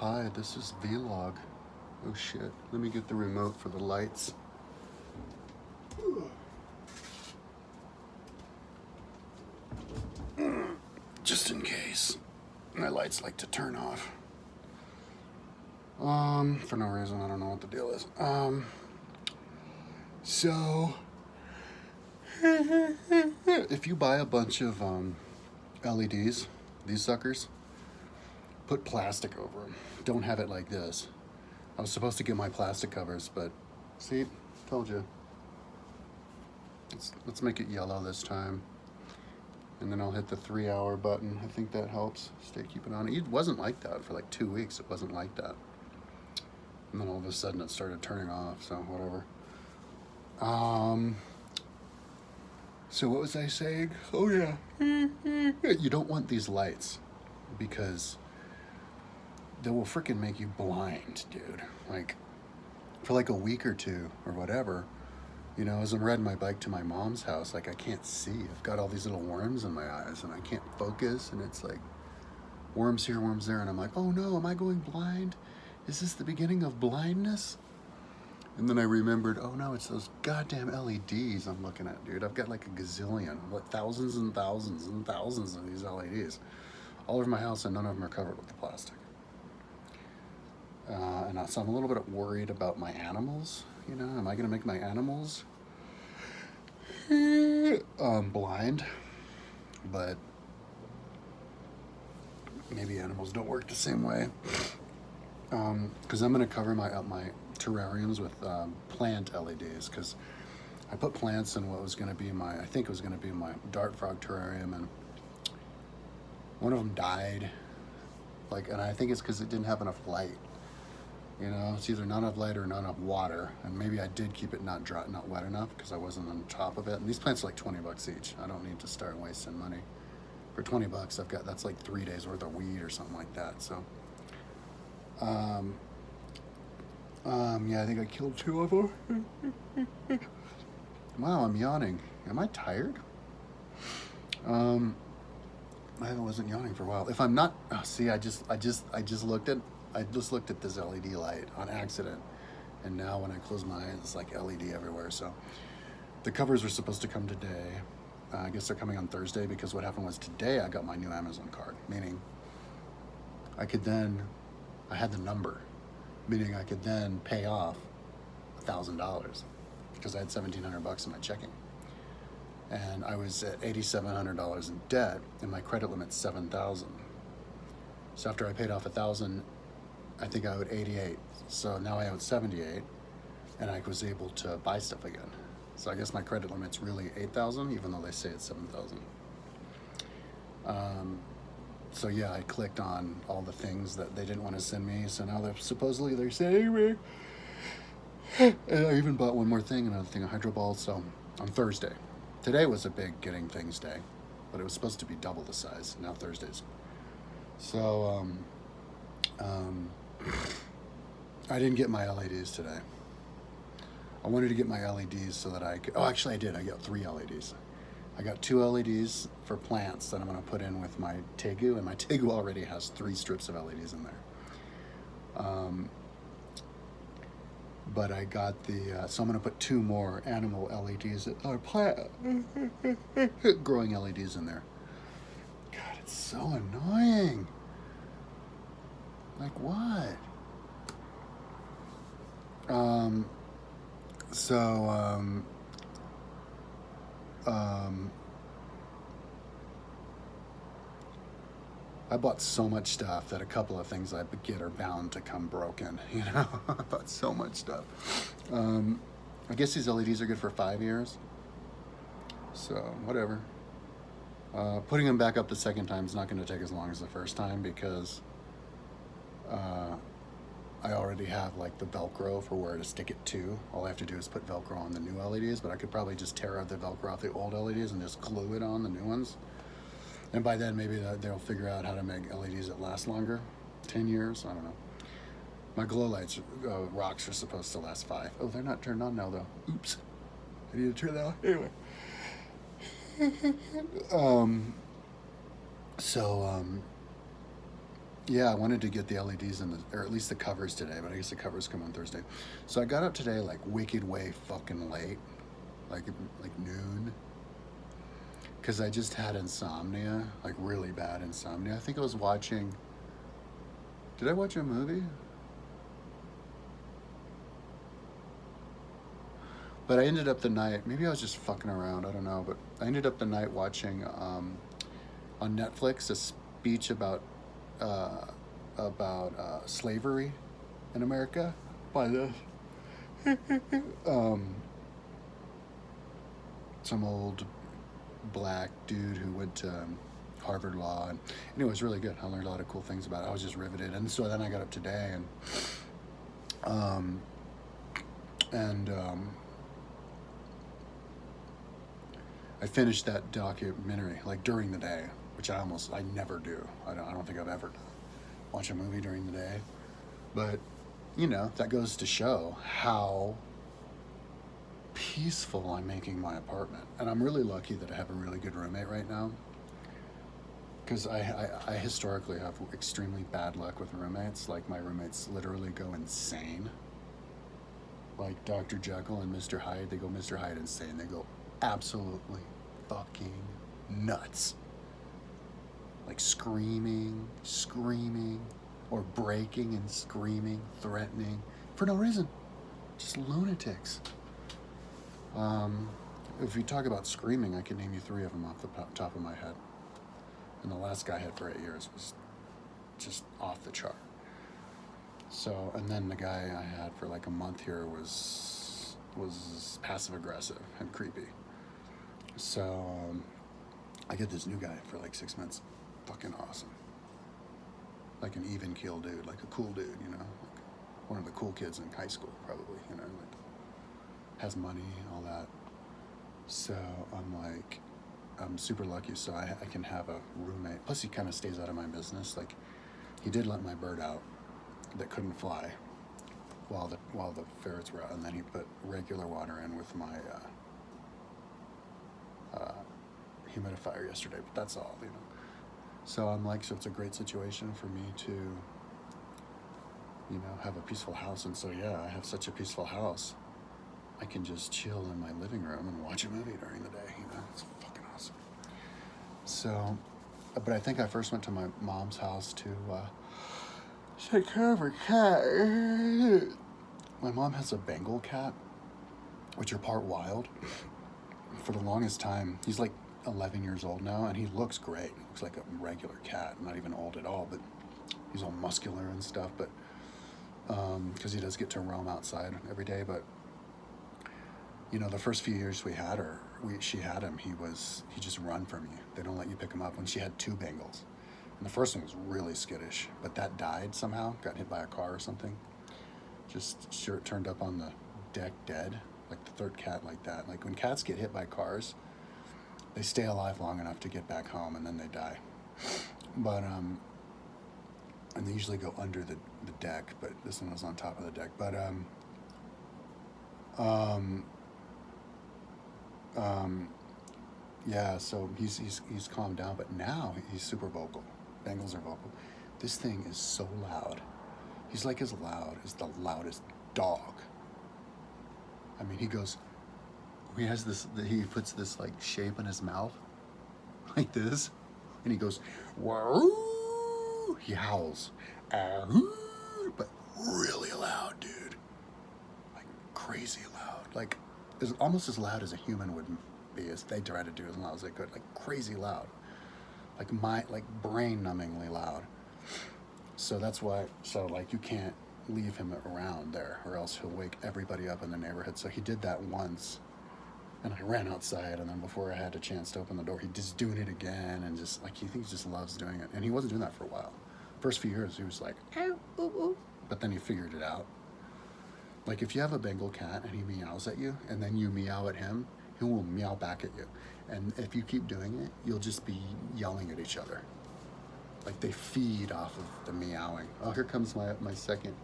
Hi, this is Vlog. Oh shit, let me get the remote for the lights. Just in case. My lights like to turn off. For no reason, I don't know what the deal is. So if you buy a bunch of LEDs, these suckers, put plastic over them. Don't have it like this. I was supposed to get my plastic covers, but see, told you. Let's make it yellow this time. And then I'll hit the 3-hour button. I think that helps. Keep it on. It wasn't like that for like 2 weeks. It wasn't like that. And then all of a sudden it started turning off, so whatever. So what was I saying? Oh yeah. You don't want these lights because they will freaking make you blind, dude. Like, for like a week or two or whatever, you know, as I'm riding my bike to my mom's house, like I can't see. I've got all these little worms in my eyes and I can't focus, and it's like worms here, worms there, and I'm like, oh no, am I going blind? Is this the beginning of blindness? And then I remembered, oh no, it's those goddamn LEDs I'm looking at, dude. I've got like a gazillion, like thousands and thousands and thousands of these LEDs all over my house, and none of them are covered with the plastic. So I'm a little bit worried about my animals. You know, am I gonna make my animals blind? But maybe animals don't work the same way. Because I'm gonna cover my terrariums with plant LEDs, because I put plants in what was gonna be I think it was gonna be my dart frog terrarium, and one of them died. And I think it's because it didn't have enough light. You know, it's either not enough light or not enough water, and maybe I did keep it not dry, not wet enough, because I wasn't on top of it. And these plants are like $20 each. I don't need to start wasting money. For $20, that's like 3 days worth of weed or something like that. So, yeah, I think I killed 2 of them. Wow, I'm yawning. Am I tired? I wasn't yawning for a while. If I'm not, see, I just looked at this LED light on accident, and now when I close my eyes, it's like LED everywhere. So the covers were supposed to come today. I guess they're coming on Thursday, because what happened was today I got my new Amazon card, meaning I had the number, meaning I could then pay off $1,000, because I had $1,700 in my checking. And I was at $8,700 in debt, and my credit limit's $7,000. So after I paid off $1,000, I think I owed $88. So now I owed $78, and I was able to buy stuff again. So I guess my credit limit's really $8,000, even though they say it's $7,000. So yeah, I clicked on all the things that they didn't want to send me. So now they're sending me. And I even bought one more thing, another thing of Hydro Balls. So on Thursday. Today was a big getting things day, but it was supposed to be double the size. Now Thursdays. So I didn't get my LEDs today. I wanted to get my LEDs so that I could. Oh, actually, I did. I got 3 LEDs. I got 2 LEDs for plants that I'm going to put in with my Tegu, and my Tegu already has 3 strips of LEDs in there. But I got so I'm going to put 2 more animal LEDs, or growing LEDs in there. God, it's so annoying. Like what? I bought so much stuff that a couple of things I get are bound to come broken, you know? I bought so much stuff. I guess these LEDs are good for 5 years. So, whatever. Putting them back up the second time is not going to take as long as the first time, because I already have like the Velcro for where to stick it to. All I have to do is put Velcro on the new LEDs, but I could probably just tear out the Velcro off the old LEDs and just glue it on the new ones. And by then, maybe they'll figure out how to make LEDs that last longer. 10 years? I don't know. My glow lights, rocks, are supposed to last 5. Oh, they're not turned on now, though. Oops. I need to turn that on. Anyway. Yeah, I wanted to get the LEDs in the, or at least the covers today, but I guess the covers come on Thursday. So I got up today like wicked way fucking late, like like noon, because I just had insomnia, like really bad insomnia. I think I was watching. Did I watch a movie? But I ended up the night. Maybe I was just fucking around. I don't know. But I ended up the night watching on Netflix a speech uh, about slavery in America by the um, some old black dude who went to Harvard Law, and it was really good. I learned a lot of cool things about it. I was just riveted, and so then I got up today um, and I finished that documentary like during the day, which I never do. I don't think I've ever watch a movie during the day, but you know that goes to show how peaceful I'm making my apartment, and I'm really lucky that I have a really good roommate right now. Because I historically have extremely bad luck with roommates. Like my roommates literally go insane. Like Dr. Jekyll and Mr. Hyde, they go Mr. Hyde insane. They go absolutely fucking nuts. Like screaming, or breaking and screaming, threatening for no reason. Just lunatics. If you talk about screaming, I can name you 3 of them off the top of my head. And the last guy I had for 8 years was just off the chart. So, and then the guy I had for like a month here was passive aggressive and creepy. So, I get this new guy for like 6 months. Fucking awesome. Like an even keel dude, like a cool dude, you know, like one of the cool kids in high school, probably, you know, like has money, all that. So I'm super lucky. So I can have a roommate. Plus, he kind of stays out of my business. Like, he did let my bird out that couldn't fly while the ferrets were out, and then he put regular water in with my humidifier yesterday. But that's all, you know. So I'm like, so it's a great situation for me to, you know, have a peaceful house. And so yeah, I have such a peaceful house. I can just chill in my living room and watch a movie during the day. You know, it's fucking awesome. So, but I think I first went to my mom's house to take care of her cat. My mom has a Bengal cat, which are part wild. For the longest time, he's like 11 years old now, and he looks great. He looks like a regular cat, not even old at all, but he's all muscular and stuff. But because he does get to roam outside every day. But you know, the first few years she had him, he just run from you. They don't let you pick him up. When she had 2 Bengals, and the first one was really skittish, but that died somehow, got hit by a car or something. Just turned up on the deck dead, like the third cat like that. Like when cats get hit by cars, they stay alive long enough to get back home, and then they die. But and they usually go under the deck, but this one was on top of the deck. But yeah, so he's calmed down, but now he's super vocal. Bengals are vocal. This thing is so loud. He's like as loud as the loudest dog. I mean, he puts this like shape in his mouth, like this, and he goes, whoa, he howls, but really loud, dude, like crazy loud, like almost as loud as a human would be, as they try to do as loud as they could, like crazy loud, like brain-numbingly loud. So that's why, like you can't leave him around there, or else he'll wake everybody up in the neighborhood. So he did that once, and I ran outside, and then before I had a chance to open the door, he just doing it again, and just like he just loves doing it. And he wasn't doing that for a while. First few years, he was like, ow, ooh, ooh. But then he figured it out. Like if you have a Bengal cat and he meows at you, and then you meow at him, he will meow back at you. And if you keep doing it, you'll just be yelling at each other. Like they feed off of the meowing. Oh, here comes my second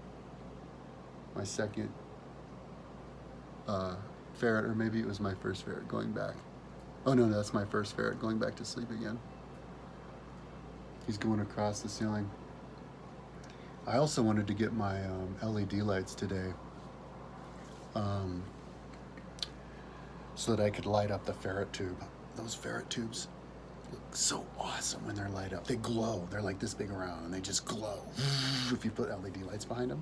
ferret, or maybe it was my first ferret going back. Oh no, that's my first ferret going back to sleep again. He's going across the ceiling. I also wanted to get my LED lights today, um, so that I could light up the ferret tube. Those ferret tubes look so awesome when they're light up. They glow. They're like this big around, and they just glow if you put LED lights behind them.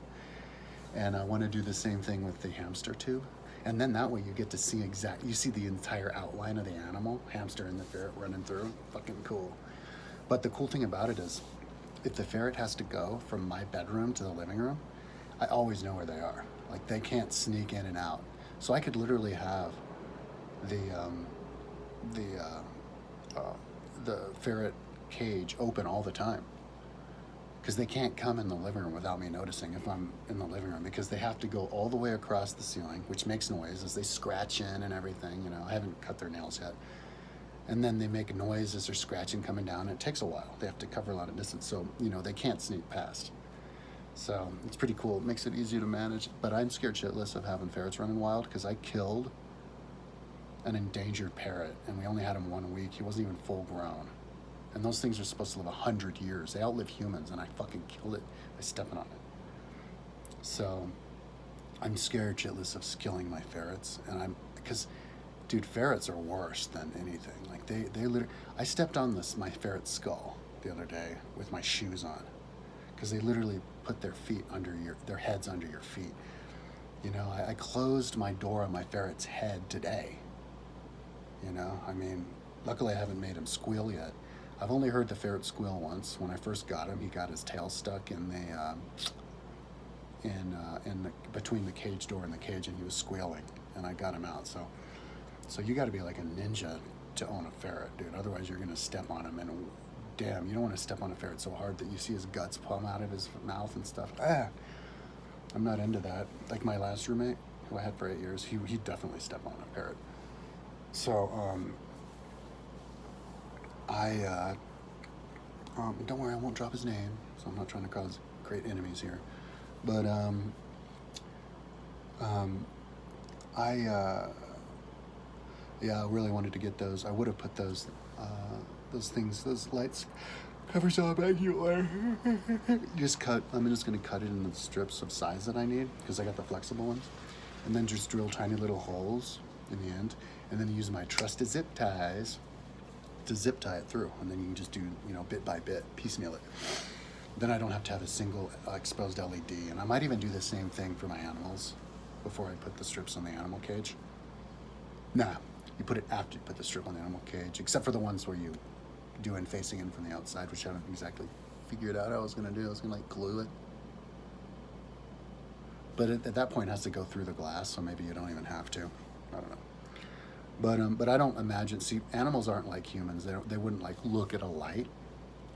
And I want to do the same thing with the hamster tube. And then that way you get to see you see the entire outline of the animal, hamster and the ferret running through. Fucking cool. But the cool thing about it is, if the ferret has to go from my bedroom to the living room, I always know where they are. Like, they can't sneak in and out. So I could literally have the the the ferret cage open all the time, because they can't come in the living room without me noticing if I'm in the living room, because they have to go all the way across the ceiling, which makes noise as they scratch in and everything. You know, I haven't cut their nails yet. And then they make noise as they're scratching coming down, and it takes a while. They have to cover a lot of distance, so, you know, they can't sneak past. So it's pretty cool. It makes it easy to manage, but I'm scared shitless of having ferrets running wild, because I killed an endangered parrot, and we only had him 1 week. He wasn't even full grown. And those things are supposed to live 100 years. They outlive humans, and I fucking killed it by stepping on it. So I'm scared shitless of killing my ferrets, and because, dude, ferrets are worse than anything. Like, they literally, I stepped on my ferret's skull the other day with my shoes on, because they literally put their heads under your feet. You know, I closed my door on my ferret's head today. You know, I mean, luckily I haven't made him squeal yet. I've only heard the ferret squeal once. When I first got him, he got his tail stuck in between the cage door and the cage, and he was squealing, and I got him out. So you got to be like a ninja to own a ferret, dude. Otherwise, you're gonna step on him, and damn, you don't want to step on a ferret so hard that you see his guts plumb out of his mouth and stuff. I'm not into that. Like my last roommate, who I had for 8 years, he definitely stepped on a ferret. So don't worry, I won't drop his name, so I'm not trying to cause great enemies here. But I really wanted to get those. I would have put those lights covers on manual. I'm just gonna cut it in the strips of size that I need, because I got the flexible ones, and then just drill tiny little holes in the end, and then use my trusted zip ties to zip tie it through, and then you can just do, you know, bit by bit, piecemeal it. Then I don't have to have a single exposed LED, and I might even do the same thing for my animals before I put the strips on the animal cage. Nah, you put it after you put the strip on the animal cage, except for the ones where you do in facing in from the outside, which I haven't exactly figured out how I was gonna do. I was gonna like glue it, but at that point it has to go through the glass, so maybe you don't even have to. I don't know. But I don't imagine. See, animals aren't like humans. They wouldn't like look at a light,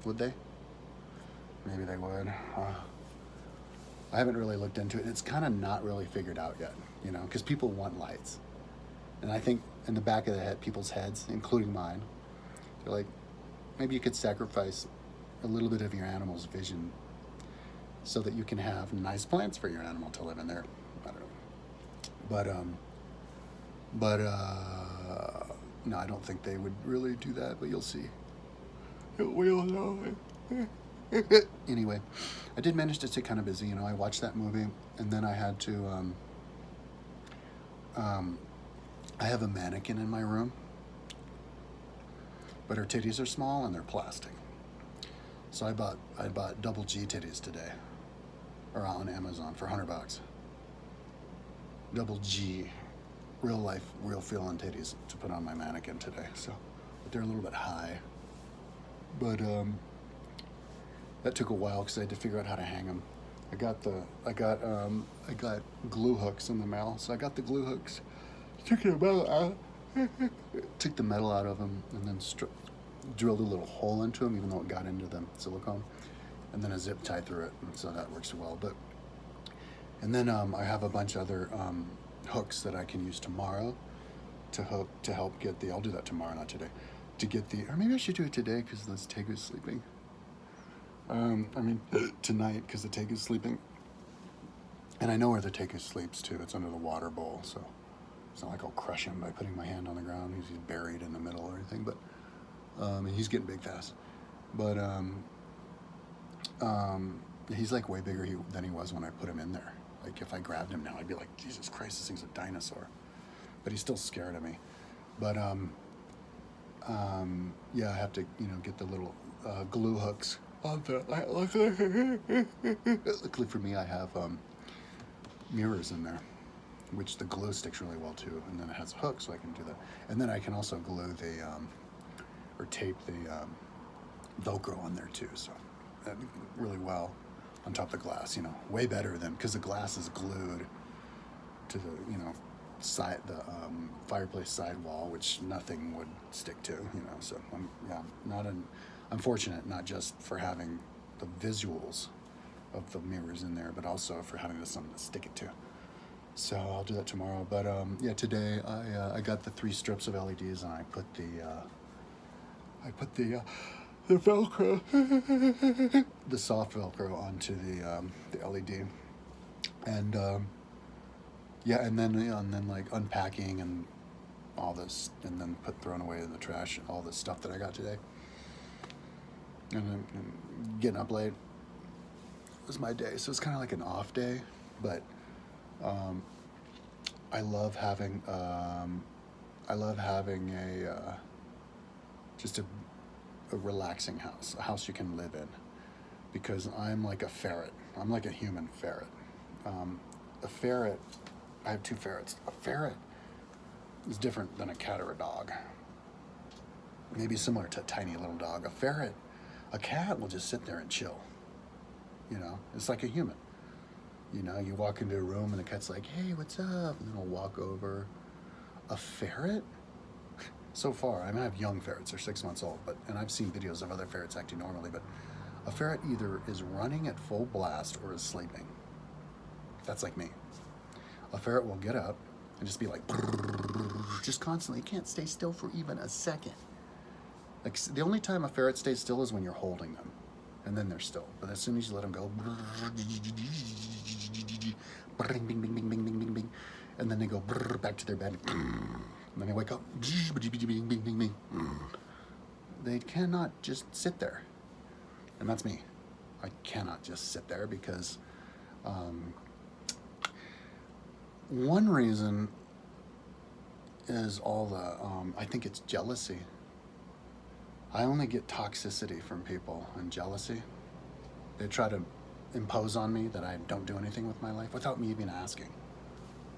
would they? Maybe they would. I haven't really looked into it. It's kind of not really figured out yet, you know, because people want lights, and I think in the back of the head, people's heads, including mine, they're like, maybe you could sacrifice a little bit of your animal's vision so that you can have nice plants for your animal to live in there. I don't know, but no, I don't think they would really do that, but you'll see. We'll know. Anyway, I did manage to stay kind of busy. You know, I watched that movie, and then I had to, I have a mannequin in my room, but her titties are small and they're plastic. So I bought double G titties today, or on Amazon for $100. Double G. Real life, real feeling titties to put on my mannequin today. So, but they're a little bit high. But that took a while because I had to figure out how to hang them. I got glue hooks in the mail, so I got the glue hooks. Took the metal out. Took the metal out of them, and then drilled a little hole into them, even though it got into the silicone, and then a zip tie through it, and so that works well. And then I have a bunch of other hooks that I can use tomorrow to help get I'll do that tomorrow, not today, to get or maybe I should do it today because the Tegu's sleeping. Tonight because the Tegu's sleeping, and I know where the Tegu sleeps too. It's under the water bowl, so it's not like I'll crush him by putting my hand on the ground. He's buried in the middle or anything, but and he's getting big fast. But He's like way bigger than he was when I put him in there. Like if I grabbed him now, I'd be like, Jesus Christ, this thing's a dinosaur. But he's still scared of me. But yeah, I have to, get the little glue hooks on the. Luckily for me, I have mirrors in there, which the glue sticks really well too. And then it has a hook, so I can do that. And then I can also glue the or tape the Velcro on there too. So that really well on top of the glass. Way better than, because the glass is glued to the side, the fireplace side wall, which nothing would stick to. So I'm fortunate, not just for having the visuals of the mirrors in there, but also for having something to stick it to. So I'll do that tomorrow. But yeah, today I got the 3 strips of LEDs, and I put the Velcro, the soft Velcro onto the LED, and yeah, and then like unpacking and all this, and then thrown away in the trash all the stuff that I got today, and then getting up late was my day. So it's kind of like an off day, but I love having a just a relaxing house, a house you can live in, because I'm like a ferret. I'm like a human ferret. A ferret, I have 2 ferrets. A ferret is different than a cat or a dog. Maybe similar to a tiny little dog. A cat will just sit there and chill. It's like a human. You walk into a room and the cat's like, hey, what's up? And then I'll walk over. A ferret? So far, I have young ferrets, they're 6 months old, and I've seen videos of other ferrets acting normally, but a ferret either is running at full blast or is sleeping. That's like me. A ferret will get up and just be like, just constantly, you can't stay still for even a second. Like, the only time a ferret stays still is when you're holding them, and then they're still. But as soon as you let them go, bing, bing, bing, bing, bing, bing, bing, bing, and then they go back to their bed, and then they wake up, bing, bing, bing, bing. They cannot just sit there. And that's me. I cannot just sit there because one reason is all the, I think it's jealousy. I only get toxicity from people and jealousy. They try to impose on me that I don't do anything with my life without me even asking.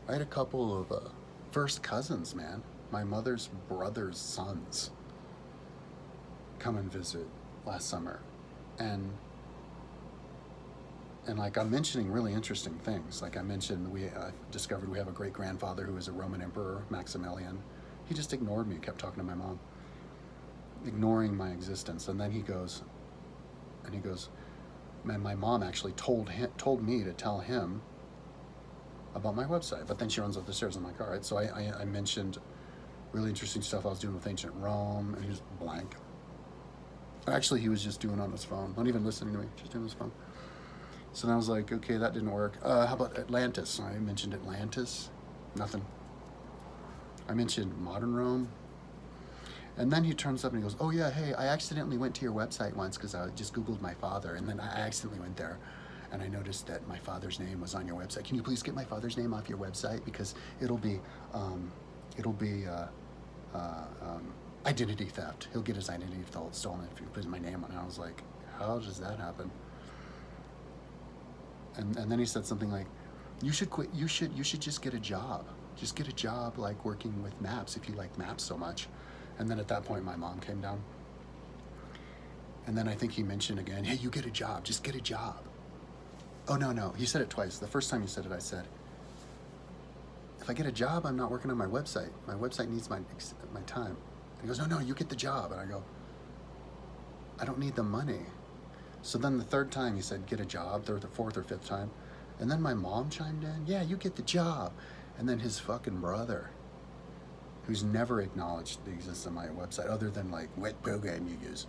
I had a couple of first cousins, man, my mother's brother's sons, come and visit last summer, and like I'm mentioning really interesting things. Like I mentioned, we discovered we have a great grandfather who was a Roman emperor, Maximilian. He just ignored me, kept talking to my mom, ignoring my existence. And then he goes, man, my mom actually told me to tell him about my website, but then she runs up the stairs. I'm like, all right. So I mentioned really interesting stuff I was doing with ancient Rome, and he was blank. Actually, he was just doing it on his phone, not even listening to me, just doing his phone. So then I was like, okay, that didn't work. How about Atlantis? I mentioned Atlantis, nothing. I mentioned modern Rome. And then he turns up and he goes, oh yeah, hey, I accidentally went to your website once because I just Googled my father, and then I accidentally went there. And I noticed that my father's name was on your website. Can you please get my father's name off your website? Because it'll be identity theft. He'll get his identity stolen if you put my name on it. I was like, how does that happen? And then he said something like, you should quit. You should just get a job. Just get a job like working with maps if you like maps so much. And then at that point, my mom came down. And then I think he mentioned again, hey, you get a job. Just get a job. Oh, no. He said it twice. The first time he said it, I said, if I get a job, I'm not working on my website. My website needs my time. And he goes, no, you get the job. And I go, I don't need the money. So then the third time he said, get a job, the fourth or fifth time. And then my mom chimed in, yeah, you get the job. And then his fucking brother, who's never acknowledged the existence of my website other than like, what program you use,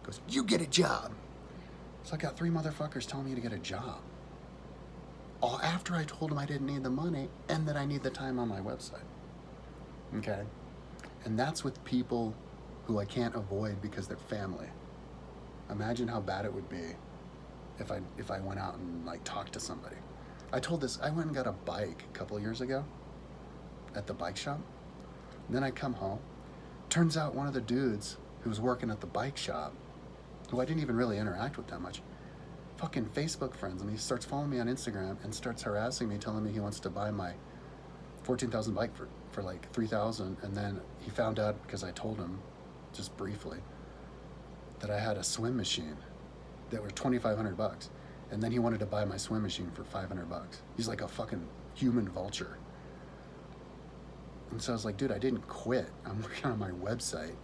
goes, you get a job. So I got 3 motherfuckers telling me to get a job. All after I told them I didn't need the money and that I need the time on my website. Okay? And that's with people who I can't avoid because they're family. Imagine how bad it would be if I went out and like talked to somebody. I went and got a bike a couple of years ago at the bike shop. And then I come home. Turns out one of the dudes who was working at the bike shop, who I didn't even really interact with that much, fucking Facebook friends, and he starts following me on Instagram and starts harassing me, telling me he wants to buy my 14,000 bike for like 3,000. And then he found out, because I told him just briefly, that I had a swim machine that was 2,500 bucks. And then he wanted to buy my swim machine for 500 bucks. He's like a fucking human vulture. And so I was like, dude, I didn't quit. I'm working on my website.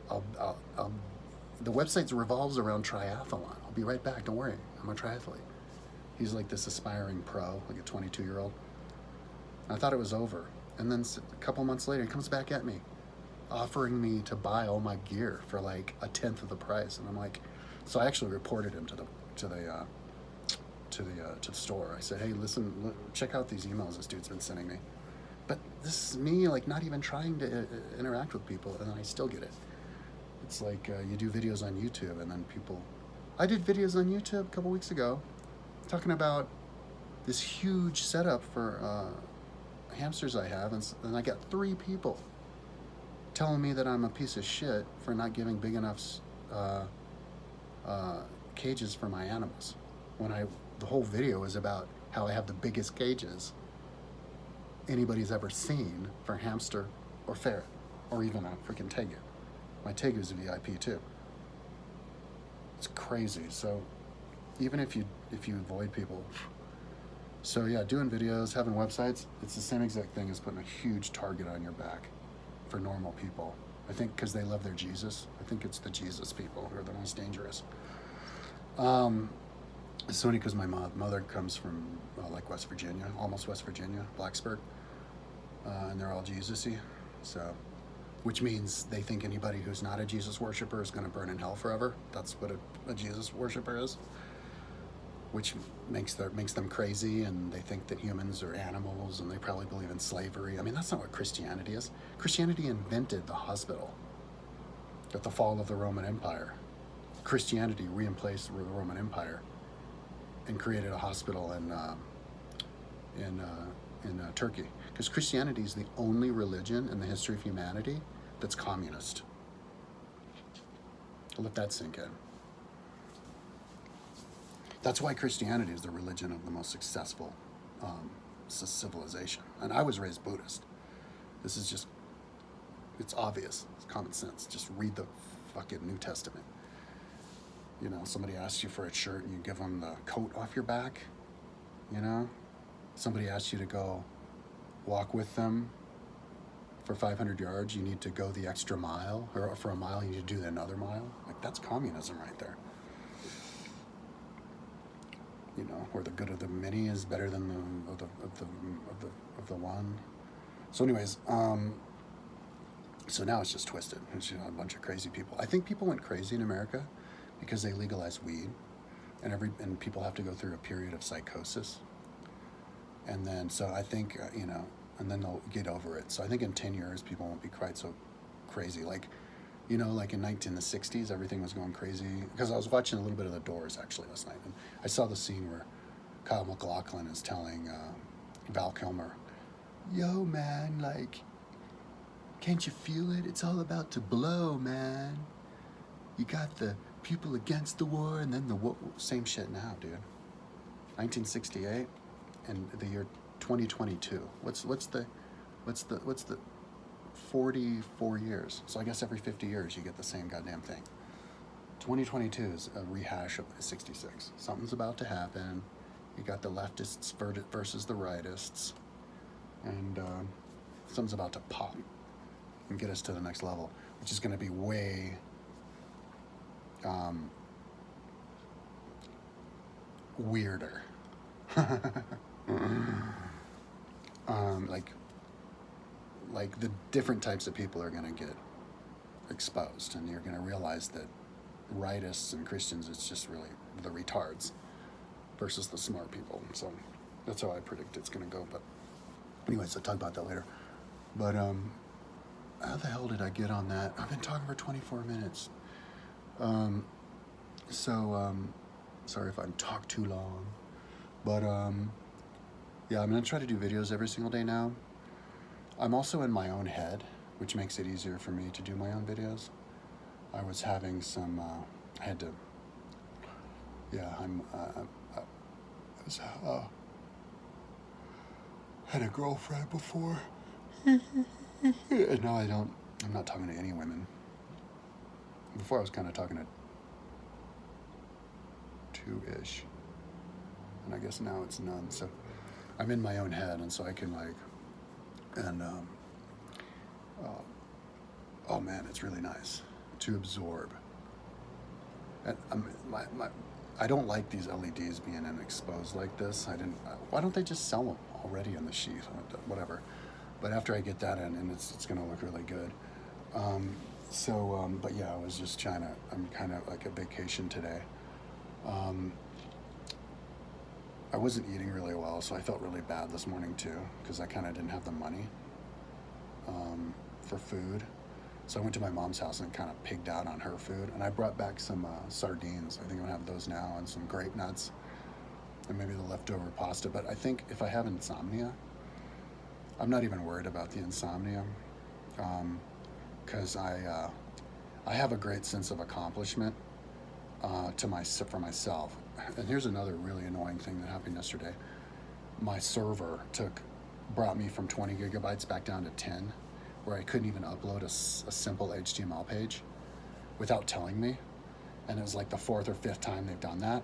The website revolves around triathlon. I'll be right back. Don't worry. I'm a triathlete. He's like this aspiring pro, like a 22-year-old. I thought it was over. And then a couple months later, he comes back at me, offering me to buy all my gear for like a tenth of the price. And I'm like, so I actually reported him to the store. I said, hey, listen, check out these emails this dude's been sending me. But this is me, like, not even trying to interact with people, and then I still get it. It's like you do videos on YouTube, and then people... I did videos on YouTube a couple weeks ago talking about this huge setup for hamsters I have, and I got 3 people telling me that I'm a piece of shit for not giving big enough cages for my animals. When the whole video is about how I have the biggest cages anybody's ever seen for hamster or ferret, or even a freaking tegu. My tegu's a VIP too. It's crazy. So even if you avoid people, so yeah, doing videos, having websites, it's the same exact thing as putting a huge target on your back for normal people. I think because they love their Jesus. I think it's the Jesus people who are the most dangerous. It's funny because my mother comes from like West Virginia, almost West Virginia, Blacksburg, and they're all Jesus-y, so, which means they think anybody who's not a Jesus worshiper is going to burn in hell forever. That's what a Jesus worshiper is, which makes them crazy, and they think that humans are animals, and they probably believe in slavery. I mean, that's not what Christianity is. Christianity invented the hospital at the fall of the Roman Empire. Christianity reemplaced the Roman Empire and created a hospital in Turkey, because Christianity is the only religion in the history of humanity that's communist. Let that sink in. That's why Christianity is the religion of the most successful civilization. And I was raised Buddhist. This is just, it's obvious. It's common sense. Just read the fucking New Testament. You know, somebody asks you for a shirt and you give them the coat off your back, you know? Somebody asks you to go walk with them for 500 yards, you need to go the extra mile, or for a mile, you need to do another mile. Like, that's communism right there. You know, where the good of the many is better than the one. So anyways, so now it's just twisted. It's, you know, a bunch of crazy people. I think people went crazy in America because they legalized weed, and people have to go through a period of psychosis. And then, so I think, you know, and then they'll get over it. So I think in 10 years, people won't be quite so crazy. Like, you know, like in the 60s, everything was going crazy. Because I was watching a little bit of The Doors, actually, last night. And I saw the scene where Kyle MacLachlan is telling Val Kilmer, yo, man, like, can't you feel it? It's all about to blow, man. You got the people against the war, and then the war. Same shit now, dude. 1968 and the year 2022. What's the 44 years? So I guess every 50 years you get the same goddamn thing. 2022 is a rehash of 66. Something's about to happen. You got the leftists versus the rightists, and something's about to pop and get us to the next level, which is going to be way weirder. Like the different types of people are going to get exposed, and you're going to realize that rightists and Christians, it's just really the retards versus the smart people. So that's how I predict it's going to go. But anyways, I'll talk about that later. But how the hell did I get on that? I've been talking for 24 minutes. Sorry if I talk too long. But yeah, I'm gonna try to do videos every single day now. I'm also in my own head, which makes it easier for me to do my own videos. I was having some, I had to, yeah, I was, had a girlfriend before. And now I'm not talking to any women. Before I was kind of talking to two-ish. And I guess now it's none. So I'm in my own head, and so I can like, and oh man, it's really nice to absorb. And I don't like these LEDs being exposed like this. Why don't they just sell them already in the sheath? Whatever. But after I get that in, and it's gonna look really good. But yeah, I was just I'm kind of like a vacation today. I wasn't eating really well, so I felt really bad this morning too, because I kind of didn't have the money for food. So I went to my mom's house and kind of pigged out on her food, and I brought back some sardines. I think I'm gonna have those now, and some grape nuts, and maybe the leftover pasta. But I think if I have insomnia, I'm not even worried about the insomnia, because I have a great sense of accomplishment for myself. And here's another really annoying thing that happened yesterday. My server brought me from 20 gigabytes back down to 10, where I couldn't even upload a simple HTML page without telling me. And it was like the 4th or 5th time they've done that.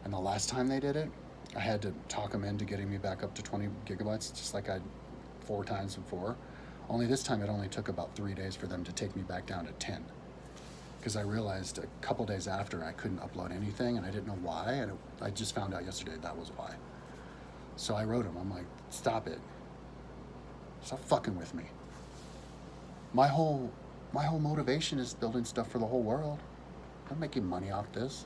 And the last time they did it, I had to talk them into getting me back up to 20 gigabytes, just like I'd 4 times before. Only this time it only took about 3 days for them to take me back down to 10. Because I realized a couple days after I couldn't upload anything, and I didn't know why, and I just found out yesterday that was why. So I wrote him, I'm like, stop it. Stop fucking with me. My whole motivation is building stuff for the whole world. I'm making money off this.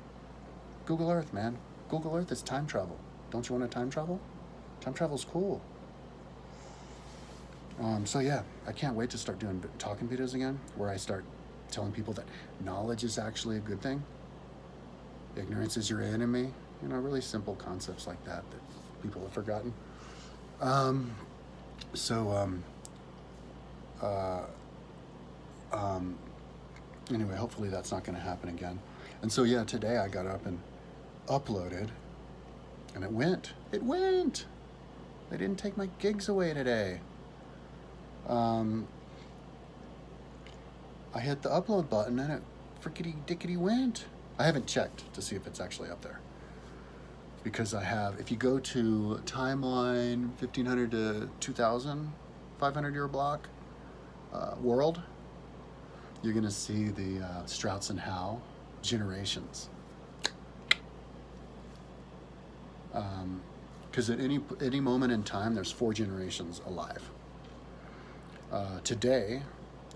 Google Earth, man. Google Earth is time travel. Don't you want to time travel? Time travel's cool. So yeah, I can't wait to start doing talking videos again, where I start telling people that knowledge is actually a good thing. Ignorance is your enemy. Really simple concepts like that people have forgotten. Anyway, hopefully that's not going to happen again. And so yeah, today I got up and uploaded, and it went. They didn't take my gigs away today. I hit the upload button and it frickety dickety went. I haven't checked to see if it's actually up there, because if you go to timeline 1500 to 2000, 500 year block world, you're gonna see the Strauss and Howe generations. Because at any moment in time, there's 4 generations alive. Today,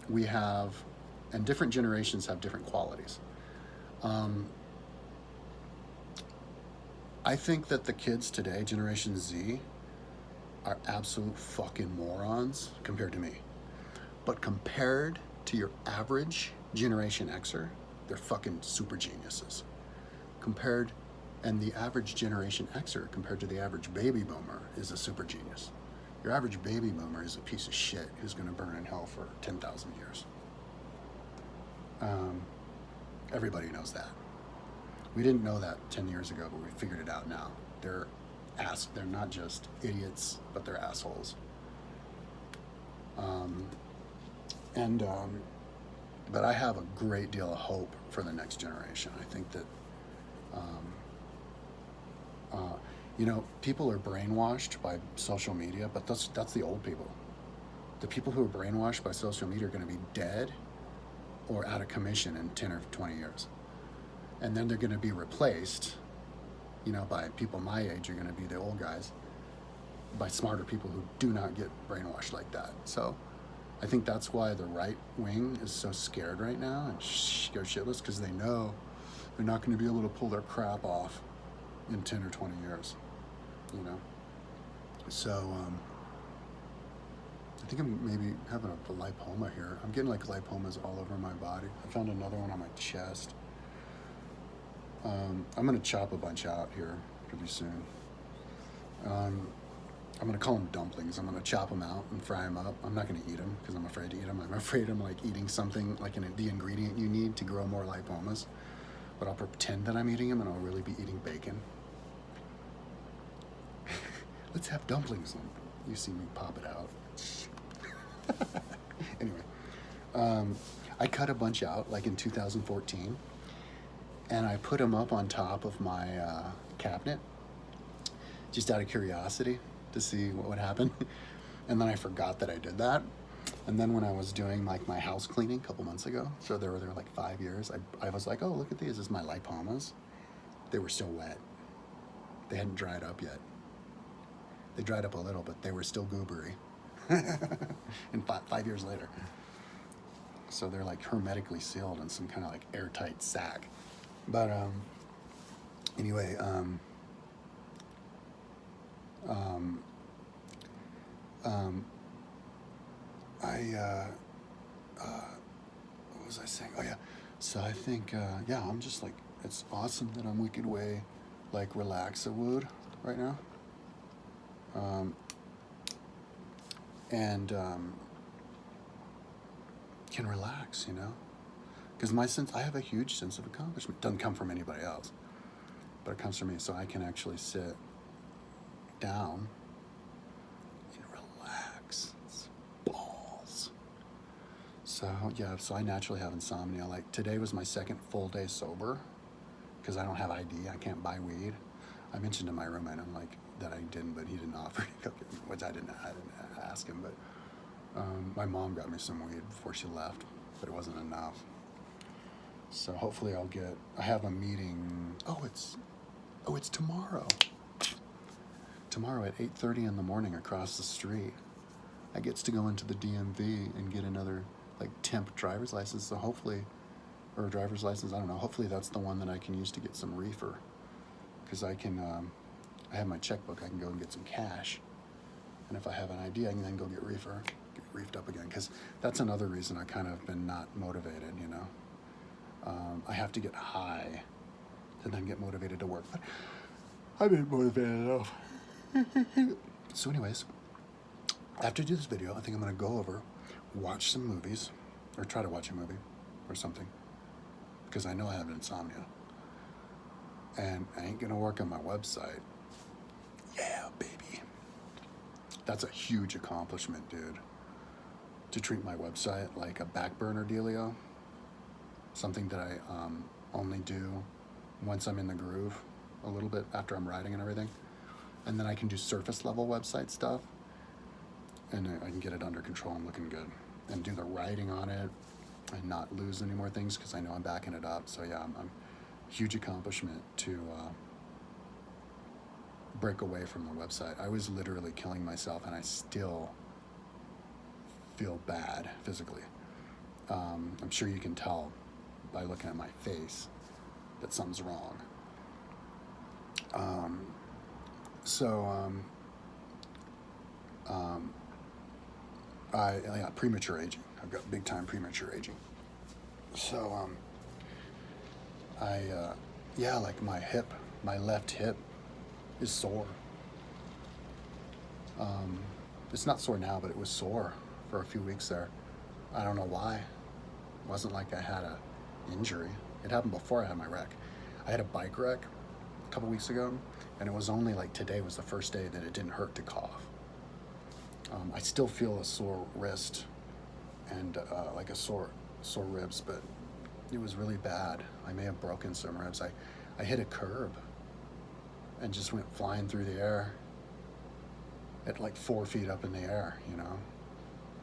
we have, and different generations have different qualities. I think that the kids today, Generation Z, are absolute fucking morons compared to me. But compared to your average Generation Xer, they're fucking super geniuses. And the average Generation Xer compared to the average baby boomer is a super genius. Your average baby boomer is a piece of shit who's gonna burn in hell for 10,000 years. Everybody knows that. We didn't know that 10 years ago, but we figured it out now. They're not just idiots, but they're assholes. But I have a great deal of hope for the next generation. I think that, people are brainwashed by social media, but that's the old people. The people who are brainwashed by social media are going to be dead or out of commission in 10 or 20 years. And then they're going to be replaced, by people my age are going to be the old guys, by smarter people who do not get brainwashed like that. So I think that's why the right wing is so scared right now and scared shitless, because they know they're not going to be able to pull their crap off in 10 or 20 years, So I think I'm maybe having a lipoma here. I'm getting like lipomas all over my body. I found another one on my chest. I'm gonna chop a bunch out here pretty soon. I'm gonna call them dumplings. I'm gonna chop them out and fry them up. I'm not gonna eat them because I'm afraid to eat them. I'm afraid I'm like eating something like the ingredient you need to grow more lipomas. But I'll pretend that I'm eating them and I'll really be eating bacon. Let's have dumplings. You see me pop it out. Anyway, I cut a bunch out like in 2014, and I put them up on top of my cabinet, just out of curiosity to see what would happen. And then I forgot that I did that. And then when I was doing like my house cleaning a couple months ago, so they were there like 5 years, I was like, oh, look at these, this is my lipomas. They were still wet. They hadn't dried up yet. They dried up a little, but they were still goobery. And 5 years later. So they're like hermetically sealed in some kind of like airtight sack. But anyway, what was I saying? Oh yeah. So I think, yeah, I'm just like, it's awesome that I'm wicked way like relax-a-wood right now. And can relax, you know? Because I have a huge sense of accomplishment. Doesn't come from anybody else, but it comes from me. So I can actually sit down and relax. It's balls. So yeah, so I naturally have insomnia. Like today was my second full day sober because I don't have ID. I can't buy weed. I mentioned to my roommate, I'm like, that I didn't, but he didn't offer to go get me, which I didn't ask him, but my mom got me some weed before she left, but it wasn't enough. So hopefully I have a meeting, it's tomorrow. Tomorrow at 8:30 in the morning across the street. I gets to go into the DMV and get another like temp driver's license, so hopefully, or a driver's license, I don't know, hopefully that's the one that I can use to get some reefer. Because I have my checkbook, I can go and get some cash. And if I have an ID, I can then go get reefed up again. Because that's another reason I kind of been not motivated, you know. I have to get high to then get motivated to work. But I've been motivated enough. So anyways, after I do this video, I think I'm going to go over, watch some movies, or try to watch a movie or something. Because I know I have insomnia. And I ain't gonna work on my website. Yeah, baby. That's a huge accomplishment, dude. To treat my website like a back burner dealio. Something that I only do once I'm in the groove, a little bit after I'm writing and everything. And then I can do surface level website stuff. And I can get it under control and looking good. And do the writing on it and not lose any more things because I know I'm backing it up. So yeah, I'm huge accomplishment to break away from the website. I was literally killing myself and I still feel bad physically. I'm sure you can tell by looking at my face that something's wrong. Premature aging. I've got big time premature aging. So like my left hip is sore. It's not sore now, but it was sore for a few weeks there. I don't know why. It wasn't like I had a injury. It happened before I had my wreck. I had a bike wreck a couple weeks ago, and it was only like today was the first day that it didn't hurt to cough. I still feel a sore wrist and like a sore ribs, but it was really bad. I may have broken some ribs. I hit a curb and just went flying through the air at like 4 feet up in the air, you know,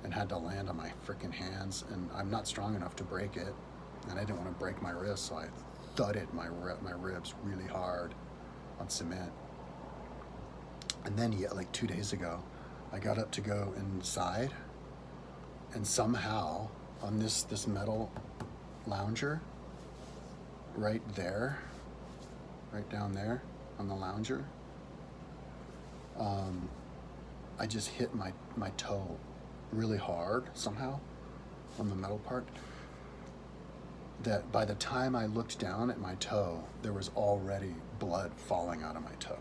and had to land on my freaking hands. And I'm not strong enough to break it, and I didn't want to break my wrist, so I thudded my ribs really hard on cement. And then like 2 days ago, I got up to go inside, and somehow on this metal lounger right down there on the lounger, I just hit my toe really hard somehow on the metal part, that by the time I looked down at my toe, there was already blood falling out of my toe.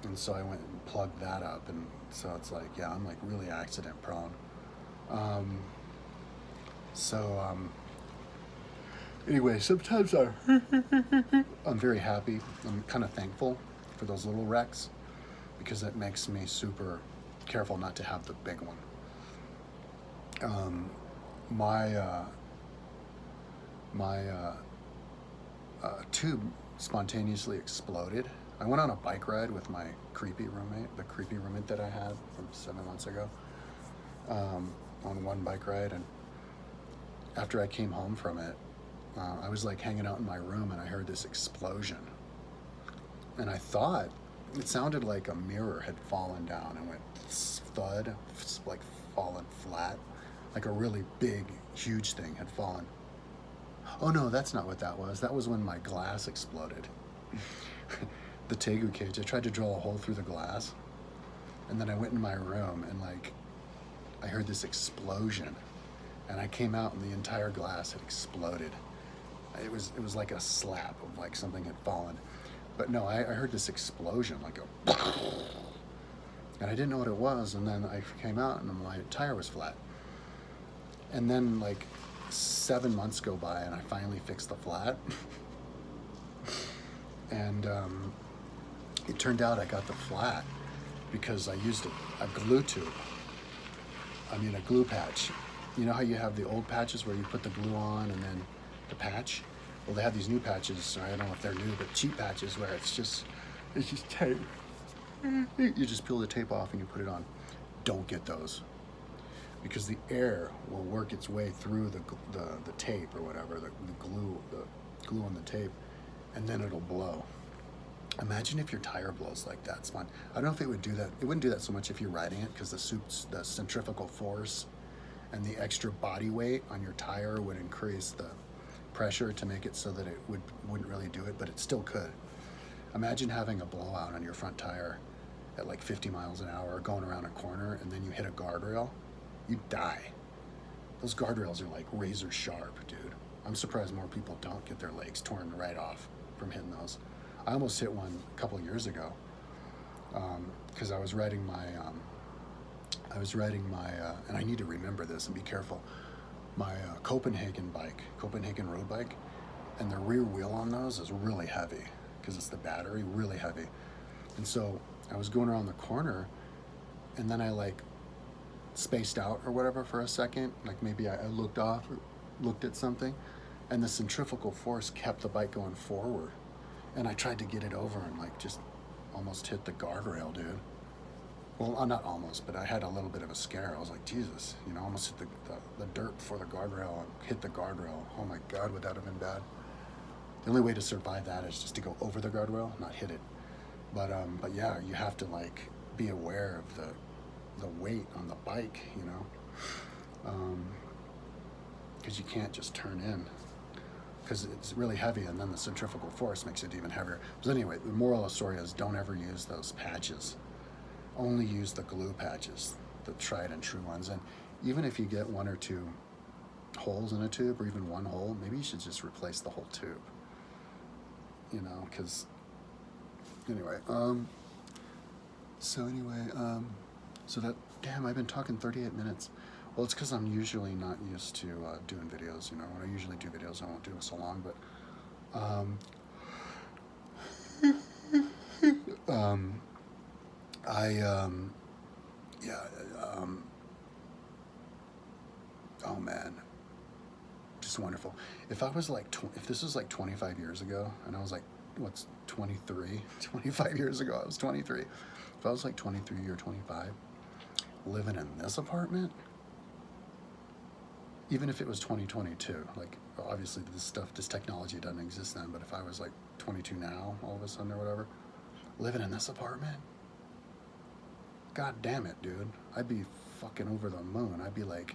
And so I went and plugged that up, and so it's like, yeah, I'm like really accident prone. Um, so anyway, sometimes I'm very happy. I'm kind of thankful for those little wrecks because it makes me super careful not to have the big one. My tube spontaneously exploded. I went on a bike ride with my creepy roommate, the creepy roommate that I had from 7 months ago, on one bike ride. And after I came home from it, I was like hanging out in my room and I heard this explosion. And I thought it sounded like a mirror had fallen down and went thud, like fallen flat, like a really big, huge thing had fallen. Oh no, that's not what that was. That was when my glass exploded. The Tegu cage, I tried to drill a hole through the glass, and then I went in my room and like, I heard this explosion, and I came out and the entire glass had exploded. It was like a slap of like something had fallen. But no, I heard this explosion, like a, and I didn't know what it was, and then I came out and my tire was flat. And then like 7 months go by and I finally fixed the flat. And it turned out I got the flat because I used a glue tube. I mean a glue patch. You know how you have the old patches where you put the glue on and then the patch? Well, they have these new patches, I don't know if they're new, but cheap patches where it's just tape. You just peel the tape off and you put it on. Don't get those, because the air will work its way through the tape or whatever, the glue on the tape, and then it'll blow. Imagine if your tire blows like that. It's fine. I don't know if it would do that. It wouldn't do that so much if you're riding it, because the centrifugal force and the extra body weight on your tire would increase the pressure to make it so that it wouldn't really do it, but it still could. Imagine having a blowout on your front tire at like 50 miles an hour going around a corner, and then you hit a guardrail. You'd die. Those guardrails are like razor sharp, dude. I'm surprised more people don't get their legs torn right off from hitting those. I almost hit one a couple years ago because I was riding my, and I need to remember this and be careful, my Copenhagen road bike, and the rear wheel on those is really heavy because it's the battery, really heavy. And so I was going around the corner, and then I like spaced out or whatever for a second, like maybe I looked off or looked at something, and the centrifugal force kept the bike going forward, and I tried to get it over and like just almost hit the guardrail, dude. Well, not almost, but I had a little bit of a scare. I was like, Jesus, almost hit the dirt before the guardrail and hit the guardrail. Oh my God, would that have been bad? The only way to survive that is just to go over the guardrail, not hit it. But yeah, you have to like be aware of the weight on the bike, because you can't just turn in, because it's really heavy, and then the centrifugal force makes it even heavier. But anyway, the moral of the story is don't ever use those patches. Only use the glue patches, the tried and true ones. And even if you get 1 or 2 holes in a tube, or even one hole, maybe you should just replace the whole tube, because anyway, so that, damn, I've been talking 38 minutes. Well, it's because I'm usually not used to doing videos. When I usually do videos, I won't do it so long, but oh man, just wonderful. If I was like, if this was like 25 years ago, and I was like, what's 23? 25 years ago, I was 23. If I was like 23 or 25, living in this apartment, even if it was 2022, like obviously this technology doesn't exist then, but if I was like 22 now, all of a sudden or whatever, living in this apartment, God damn it, dude, I'd be fucking over the moon. I'd be like,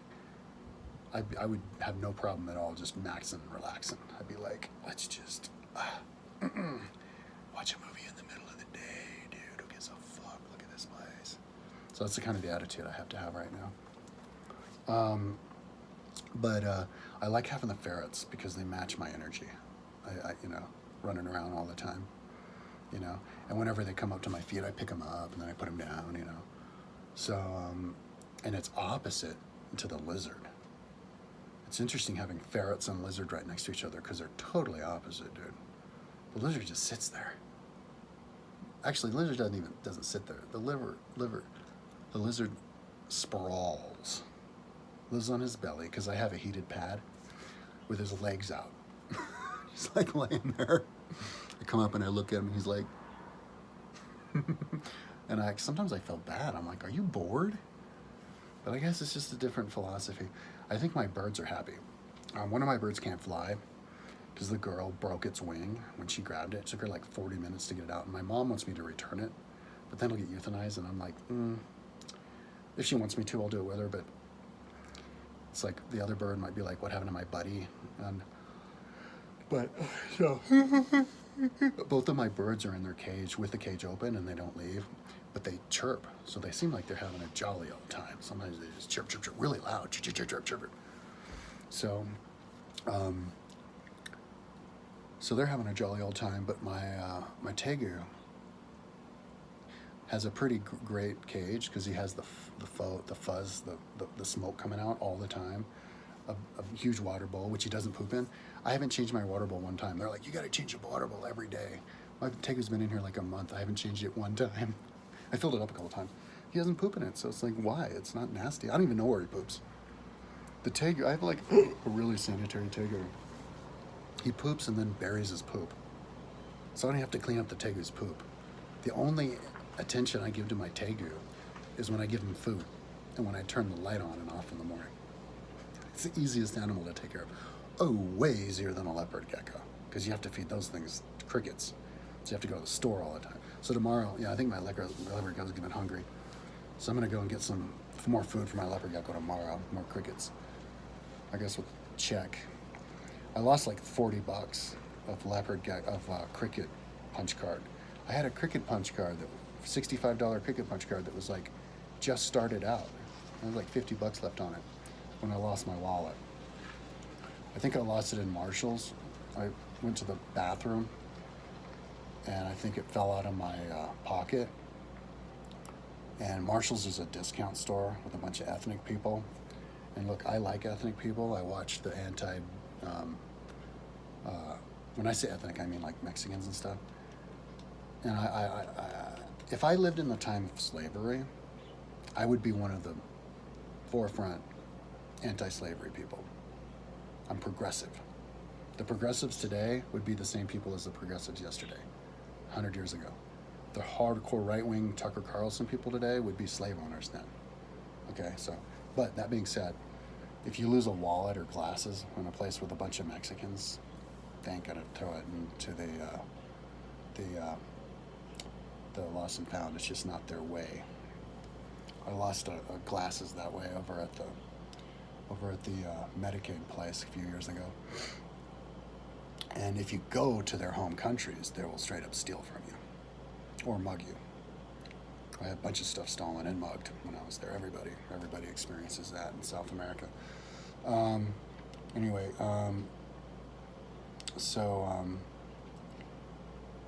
I would have no problem at all just maxing and relaxing. I'd be like, let's just watch a movie in the middle of the day, dude. Who gives a fuck? Look at this place. So that's the kind of the attitude I have to have right now. But I like having the ferrets because they match my energy. You know, running around all the time, you know. And whenever they come up to my feet, I pick them up and then I put them down, you know. So, and it's opposite to the lizard. It's interesting having ferrets and lizard right next to each other because they're totally opposite, dude. The lizard just sits there. Actually, the lizard doesn't sit there. The lizard sprawls. Lives on his belly because I have a heated pad with his legs out. He's like laying there. I come up and I look at him and he's like, and sometimes I feel bad. I'm like, are you bored? But I guess it's just a different philosophy. I think my birds are happy. One of my birds can't fly because the girl broke its wing when she grabbed it. It took her like 40 minutes to get it out. And my mom wants me to return it, but then it'll get euthanized. And I'm like, if she wants me to, I'll do it with her. But it's like the other bird might be like, what happened to my buddy? But so both of my birds are in their cage with the cage open and they don't leave, but they chirp. So they seem like they're having a jolly old time. Sometimes they just chirp, chirp, chirp really loud. Chirp, chirp, chirp, chirp. So, so they're having a jolly old time, but my tegu has a pretty great cage because he has the fuzz, the smoke coming out all the time. A huge water bowl, which he doesn't poop in. I haven't changed my water bowl one time. They're like, you got to change the water bowl every day. My tegu's been in here like a month. I haven't changed it one time. I filled it up a couple times. He doesn't poop in it, so it's like, why? It's not nasty. I don't even know where he poops. The tegu, I have like a really sanitary tegu. He poops and then buries his poop. So I don't have to clean up the tegu's poop. The only attention I give to my tegu is when I give him food and when I turn the light on and off in the morning. It's the easiest animal to take care of. Oh, way easier than a leopard gecko because you have to feed those things crickets. So you have to go to the store all the time. So tomorrow, yeah, I think my leopard gecko's getting hungry. So I'm going to go and get some more food for my leopard gecko tomorrow, more crickets. I guess we'll check. I lost like $40 of cricket punch card. I had a cricket punch card, $65 cricket punch card that was like just started out. There was like $50 left on it when I lost my wallet. I think I lost it in Marshall's. I went to the bathroom and I think it fell out of my pocket. And Marshall's is a discount store with a bunch of ethnic people. And look, I like ethnic people. I watched the when I say ethnic, I mean like Mexicans and stuff. And if I lived in the time of slavery, I would be one of the forefront anti-slavery people. I'm progressive. The progressives today would be the same people as the progressives yesterday, 100 years ago. The hardcore right-wing Tucker Carlson people today would be slave owners then. Okay, so, but that being said, if you lose a wallet or glasses in a place with a bunch of Mexicans, they ain't gonna throw it into the lost and found. It's just not their way. I lost glasses that way over at the Medicaid place a few years ago. And if you go to their home countries, they will straight up steal from you or mug you. I had a bunch of stuff stolen and mugged when I was there. Everybody experiences that in South America.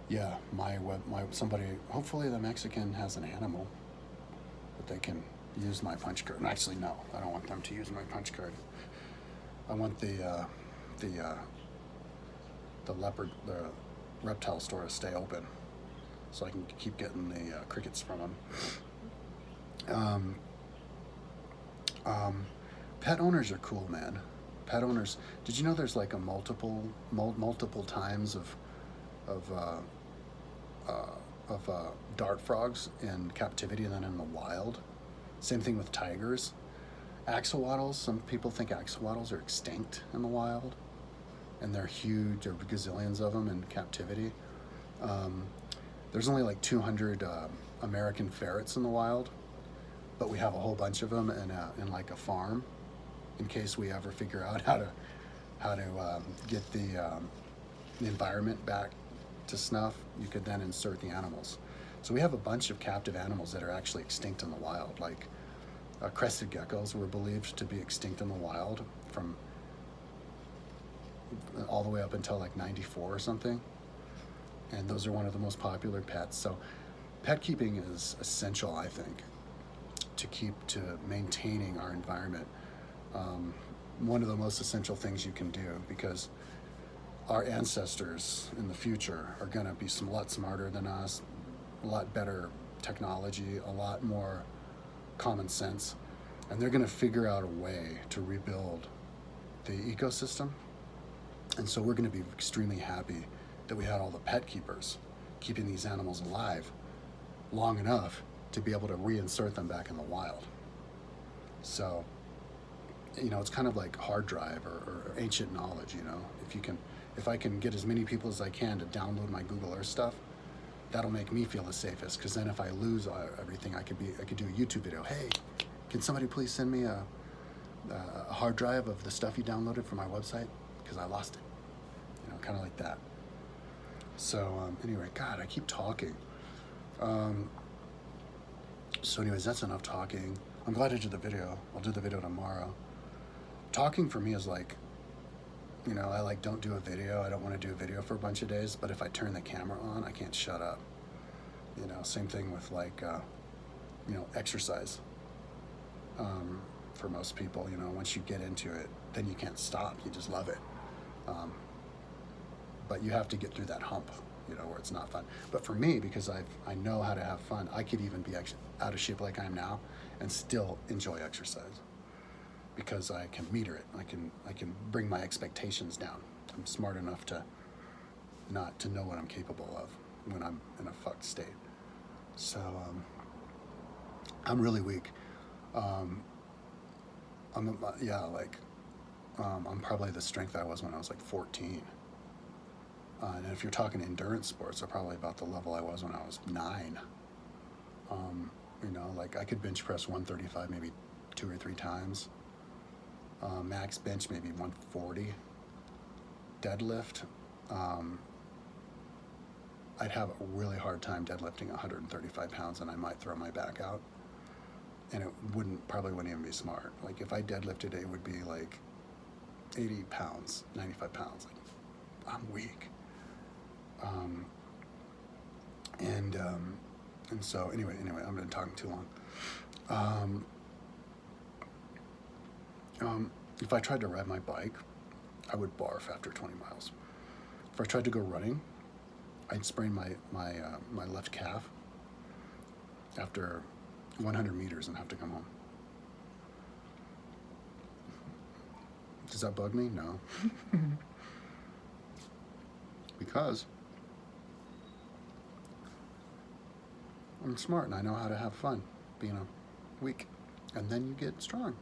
Yeah, somebody, hopefully the Mexican has an animal that they can use my punch card. And actually, no, I don't want them to use my punch card. I want the reptile store to stay open so I can keep getting the crickets from them. Pet owners are cool, man. Pet owners. Did you know there's like a multiple times of dart frogs in captivity than in the wild? Same thing with tigers. Axolotls. Some people think axolotls are extinct in the wild, and they're huge. There are gazillions of them in captivity. There's only like 200 American ferrets in the wild, but we have a whole bunch of them in like a farm, in case we ever figure out how to get the environment back to snuff. You could then insert the animals. So we have a bunch of captive animals that are actually extinct in the wild, like crested geckos were believed to be extinct in the wild from all the way up until like 94 or something. And those are one of the most popular pets. So pet keeping is essential, I think, to maintaining our environment. One of the most essential things you can do, because our ancestors in the future are going to be a lot smarter than us, a lot better technology, a lot more common sense, and they're going to figure out a way to rebuild the ecosystem. And so we're going to be extremely happy that we had all the pet keepers keeping these animals alive long enough to be able to reinsert them back in the wild. So, you know, it's kind of like hard drive or ancient knowledge, you know. If I can get as many people as I can to download my Google Earth stuff, that'll make me feel the safest. Because then if I lose everything, I could do a YouTube video. Hey, can somebody please send me a hard drive of the stuff you downloaded from my website? Because I lost it. You know, kind of like that. So anyway, God, I keep talking. So anyways, that's enough talking. I'm glad I did the video. I'll do the video tomorrow. Talking for me is like, you know, I like don't do a video. I don't want to do a video for a bunch of days, but if I turn the camera on, I can't shut up. You know, same thing with like, you know, exercise. For most people, you know, once you get into it, then you can't stop. You just love it. But you have to get through that hump, you know, where it's not fun. But for me, because I know how to have fun, I could even be out of shape like I am now and still enjoy exercise, because I can meter it. I can bring my expectations down. I'm smart enough to know what I'm capable of when I'm in a fucked state. So I'm really weak. I'm probably the strength I was when I was like 14. And if you're talking endurance sports, I'm probably about the level I was when I was 9. You know, like I could bench press 135 maybe 2 or 3 times. Max bench maybe 140. Deadlift, I'd have a really hard time deadlifting 135 pounds, and I might throw my back out. And it probably wouldn't even be smart. Like if I deadlifted, it would be like 80 pounds, 95 pounds. Like I'm weak. And so anyway, I've been talking too long. If I tried to ride my bike, I would barf after 20 miles. If I tried to go running, I'd sprain my left calf after 100 meters and have to come home. Does that bug me? No. Because I'm smart and I know how to have fun being weak. And then you get strong.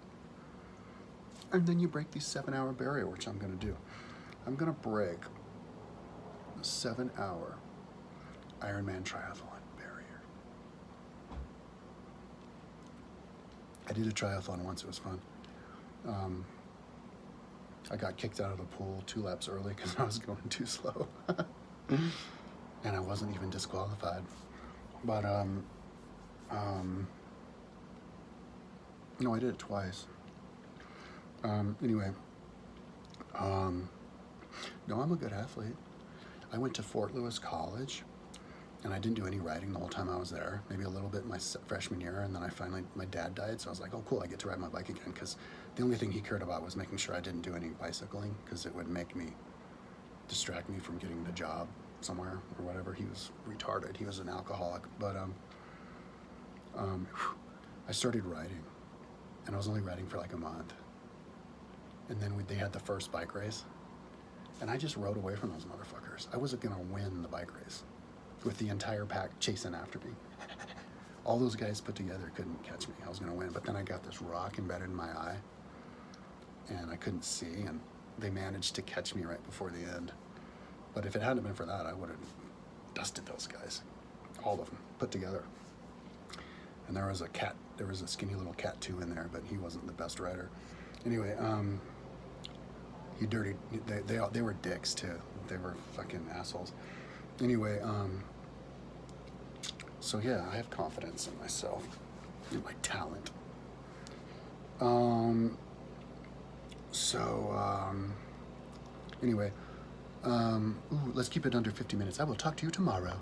And then you break the 7-hour barrier, which I'm going to do. I'm going to break the 7-hour Ironman triathlon barrier. I did a triathlon once. It was fun. I got kicked out of the pool 2 laps early because I was going too slow. And I wasn't even disqualified. But, no, I did it twice. Anyway, no, I'm a good athlete. I went to Fort Lewis College, and I didn't do any riding the whole time I was there. Maybe a little bit my freshman year, and then my dad died, so I was like, oh, cool, I get to ride my bike again, because the only thing he cared about was making sure I didn't do any bicycling, because it would distract me from getting the job somewhere or whatever. He was retarded. He was an alcoholic. But I started riding, and I was only riding for like a month. And then they had the first bike race, and I just rode away from those motherfuckers. I wasn't gonna win the bike race with the entire pack chasing after me. All those guys put together couldn't catch me. I was gonna win, but then I got this rock embedded in my eye, and I couldn't see, and they managed to catch me right before the end. But if it hadn't been for that, I would have dusted those guys, all of them, put together. And there was a skinny little cat too in there, but he wasn't the best rider. Anyway, they were dicks too. They were fucking assholes. Anyway, so yeah, I have confidence in myself, in my talent. Anyway, ooh, let's keep it under 50 minutes. I will talk to you tomorrow.